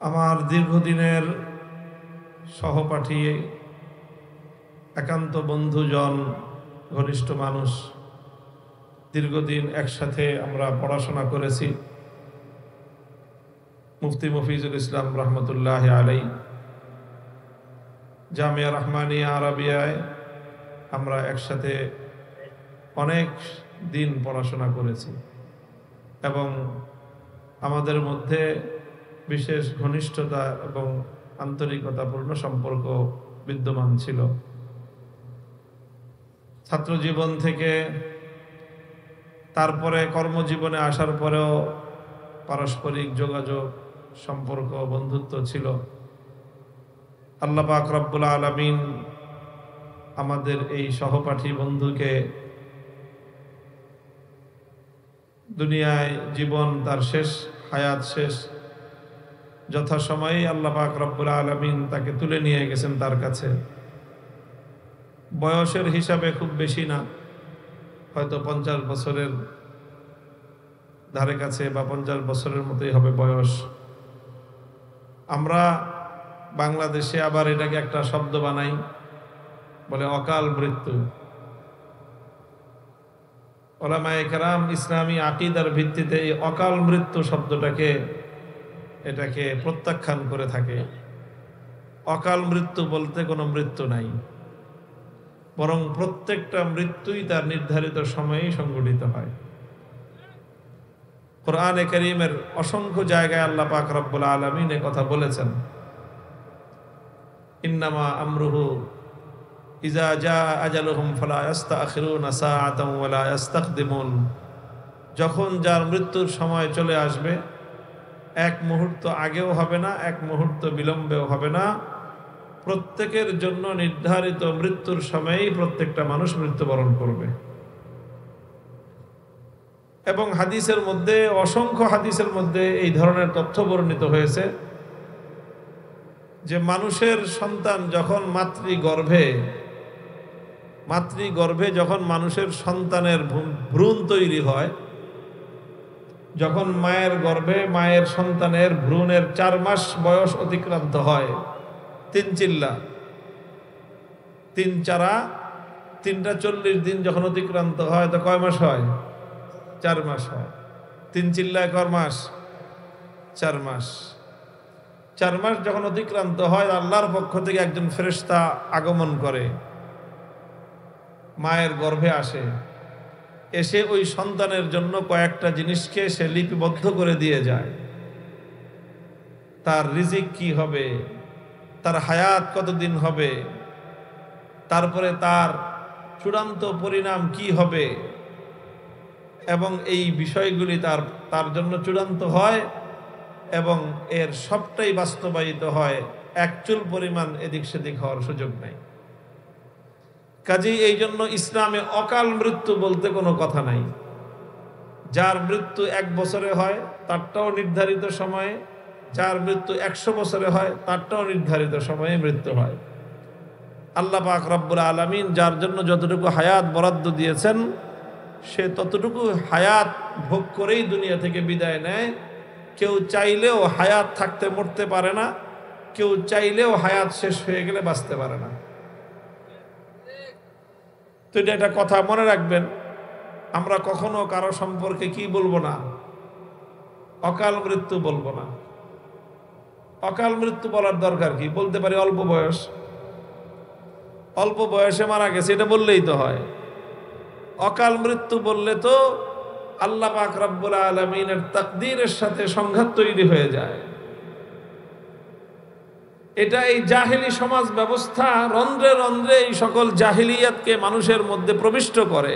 আমার দীর্ঘদিনের সহপাঠী, একান্ত বন্ধুজন, ঘনিষ্ঠ মানুষ, দীর্ঘদিন একসাথে আমরা পড়াশোনা করেছি। মুফতি মফিজুল ইসলাম রহমতুল্লাহ আলাই জামিয়া রহমানিয়া আরাবিয়ায় আমরা একসাথে অনেক দিন পড়াশোনা করেছি এবং আমাদের মধ্যে বিশেষ ঘনিষ্ঠতা এবং আন্তরিকতাপূর্ণ সম্পর্ক বিদ্যমান ছিল। ছাত্র জীবন থেকে তারপরে কর্মজীবনে আসার পরেও পারস্পরিক যোগাযোগ, সম্পর্ক, বন্ধুত্ব ছিল। আল্লাহ পাক রব্বুল আলামিন আমাদের এই সহপাঠী বন্ধুকে দুনিয়ায় জীবন তার শেষ, হায়াত শেষ, যথাসময়ে আল্লাহ পাক রব্বুল আলামিন তাকে তুলে নিয়ে গেছেন তার কাছে। বয়সের হিসাবে খুব বেশি না, হয়তো 50 বছরের ধারে কাছে বা 50 বছরের মতোই হবে বয়স। আমরা বাংলাদেশে আবার এটাকে একটা শব্দ বানাই, বলে অকাল মৃত্যু। উলামায়ে কেরাম ইসলামী আকীদার ভিত্তিতে এই অকাল মৃত্যু শব্দটাকে এটাকে প্রত্যাখ্যান করে থাকে। অকাল মৃত্যু বলতে কোনো মৃত্যু নাই, বরং প্রত্যেকটা মৃত্যুই তার নির্ধারিত সময়েই সংঘটিত হয়। কোরআনে কারীমের অসংখ্য জায়গায় আল্লাহ পাক রব্বুল আলামিন এ কথা বলেছেন, ইন্নামা আমরুহু ইজা জাআ আজালুহুম ফালা ইস্তাখিরুনা সাআতান ওয়ালা ইস্তাকদিমুন। যখন যার মৃত্যুর সময় চলে আসবে, এক মুহূর্ত আগেও হবে না, এক মুহূর্ত বিলম্বেও হবে না। প্রত্যেকের জন্য নির্ধারিত মৃত্যুর সময়েই প্রত্যেকটা মানুষ মৃত্যুবরণ করবে। এবং হাদিসের মধ্যে, অসংখ্য হাদিসের মধ্যে এই ধরনের তথ্য বর্ণিত হয়েছে যে মানুষের সন্তান যখন মাতৃগর্ভে যখন মানুষের সন্তানের ভ্রূণ তৈরি হয়, যখন মায়ের গর্ভে মায়ের সন্তানের ভ্রূণের 4 মাস বয়স অতিক্রান্ত হয়, 3 চিল্লা 3 চারা 3টা 40 দিন যখন অতিক্রান্ত হয়, তো কয় মাস হয়? 4 মাস হয়। 3 চিল্লায় কয় মাস? 4 মাস। 4 মাস যখন অতিক্রান্ত হয়, আল্লাহর পক্ষ থেকে একজন ফেরেশতা আগমন করে, মায়ের গর্ভে আসে, এসে ওই সন্তানের জন্য কয়েকটা জিনিসকে সে লিপিবদ্ধ করে দিয়ে যায়। তার রিজিক কি হবে, তার হায়াত কতদিন হবে, তারপরে তার চূড়ান্ত পরিণাম কি হবে, এবং এই বিষয়গুলি তার জন্য চূড়ান্ত হয় এবং এর সবটাই বাস্তবায়িত হয়। এক চুল পরিমাণ এদিক সেদিক হওয়ার সুযোগ নেই। কাজেই এই জন্য ইসলামে অকাল মৃত্যু বলতে কোনো কথা নাই। যার মৃত্যু 1 বছরে হয় তারটাও নির্ধারিত সময়ে, যার মৃত্যু 100 বছরে হয় তারটাও নির্ধারিত সময়ে মৃত্যু হয়। আল্লাহ পাক রব্বুল আলামিন যার জন্য যতটুকু হায়াত বরাদ্দ দিয়েছেন, সে ততটুকু হায়াত ভোগ করেই দুনিয়া থেকে বিদায় নেয়। কেউ চাইলেও হায়াত থাকতে মরতে পারে না, কেউ চাইলেও হায়াত শেষ হয়ে গেলে বাঁচতে পারে না। তো এটা একটা কথা মনে রাখবেন, আমরা কখনো কারো সম্পর্কে কি বলবো না? অকাল মৃত্যু বলবো না। অকাল মৃত্যু বলার দরকার কি? বলতে পারি অল্প বয়স, অল্প বয়সে মারা গেছে, এটা বললেই তো হয়। অকাল মৃত্যু বললে তো আল্লাহ পাক রব্বুল আলামিনের তাকদীরের সাথে সংঘাত তৈরি হয়ে যায়। এটা এই জাহিলি সমাজ ব্যবস্থা রন্ধ্রে রন্ধ্রে এই সকল জাহিলিয়াতকে মানুষের মধ্যে প্রবিষ্ট করে।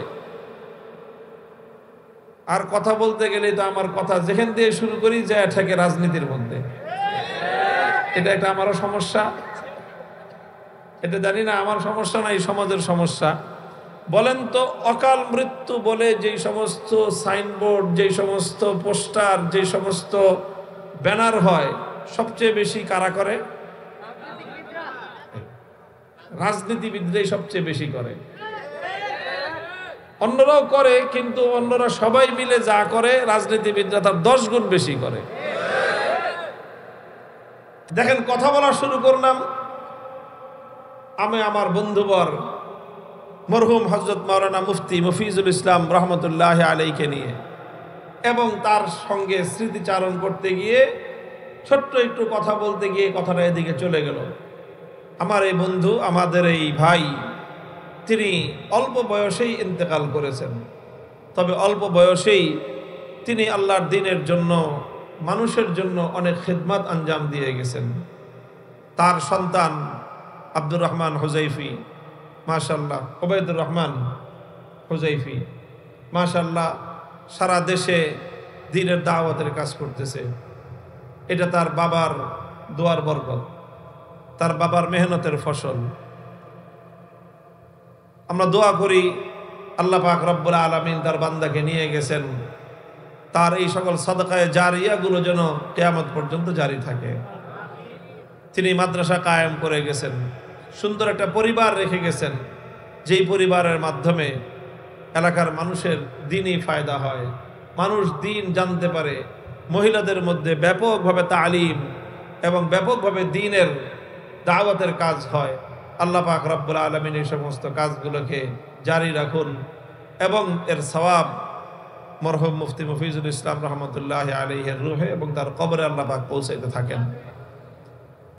আর কথা বলতে গেলে তো আমার কথা যেখান দিয়ে শুরু করি যায় ঠেকে রাজনীতির মধ্যে। এটা একটা আমারও সমস্যা, এটা জানি না আমার সমস্যা না, এই সমাজের সমস্যা। বলেন তো, অকাল মৃত্যু বলে যেই সমস্ত সাইনবোর্ড, যেই সমস্ত পোস্টার, যেই সমস্ত ব্যানার হয়, সবচেয়ে বেশি কারা করে? রাজনীতিবিদরাই সবচেয়ে বেশি করে। অন্যরাও করে, কিন্তু অন্যরা সবাই মিলে যা করে রাজনীতিবিদরা তার 10 গুণ বেশি করে। দেখেন, কথা বলা শুরু করলাম আমি আমার বন্ধুবর মরহুম হযরত মাওলানা মুফতি মফিজুল ইসলাম রহমতুল্লাহ আলাইকে নিয়ে, এবং তার সঙ্গে স্মৃতিচারণ করতে গিয়ে ছোট্ট একটু কথা বলতে গিয়ে কথাটা এদিকে চলে গেল। আমার এই বন্ধু, আমাদের এই ভাই, তিনি অল্প বয়সেই ইন্তেকাল করেছেন। তবে অল্প বয়সেই তিনি আল্লাহর দ্বীনের জন্য, মানুষের জন্য অনেক খিদমত আঞ্জাম দিয়ে গেছেন। তার সন্তান আব্দুর রহমান হুজাইফি, মাশাআল্লাহ, ওবায়দুর রহমান হুজাইফি, মাশাআল্লাহ, সারা দেশে দ্বীনের দাওয়াতের কাজ করতেছে। এটা তার বাবার দোয়ার বরকত, তার বাবার মেহনতের ফসল। আমরা দোয়া করি আল্লাহ পাক রব্বুল আলামিন তার বান্দাকে নিয়ে গেছেন, তার এই সকল সাদকায়ে জারিয়াগুলো যেন কিয়ামত পর্যন্ত জারি থাকে। তিনি মাদ্রাসা কায়েম করে গেছেন, সুন্দর একটা পরিবার রেখে গেছেন, যেই পরিবারের মাধ্যমে এলাকার মানুষের দ্বীনি ফায়দা হয়, মানুষ দ্বীন জানতে পারে, মহিলাদের মধ্যে ব্যাপকভাবে তালিম এবং ব্যাপকভাবে দ্বীনের দাওয়াতের কাজ হয়। আল্লাহ পাক রব্বুল আলামিন এই সমস্ত কাজগুলোকে জারি রাখুন এবং এর সওয়াব মরহুম মুফতি মফিজুল ইসলাম রহমতুল্লাহ আলাইহির রূহে এবং তার কবরে আল্লাহ পাক পৌঁছাইতে থাকেন।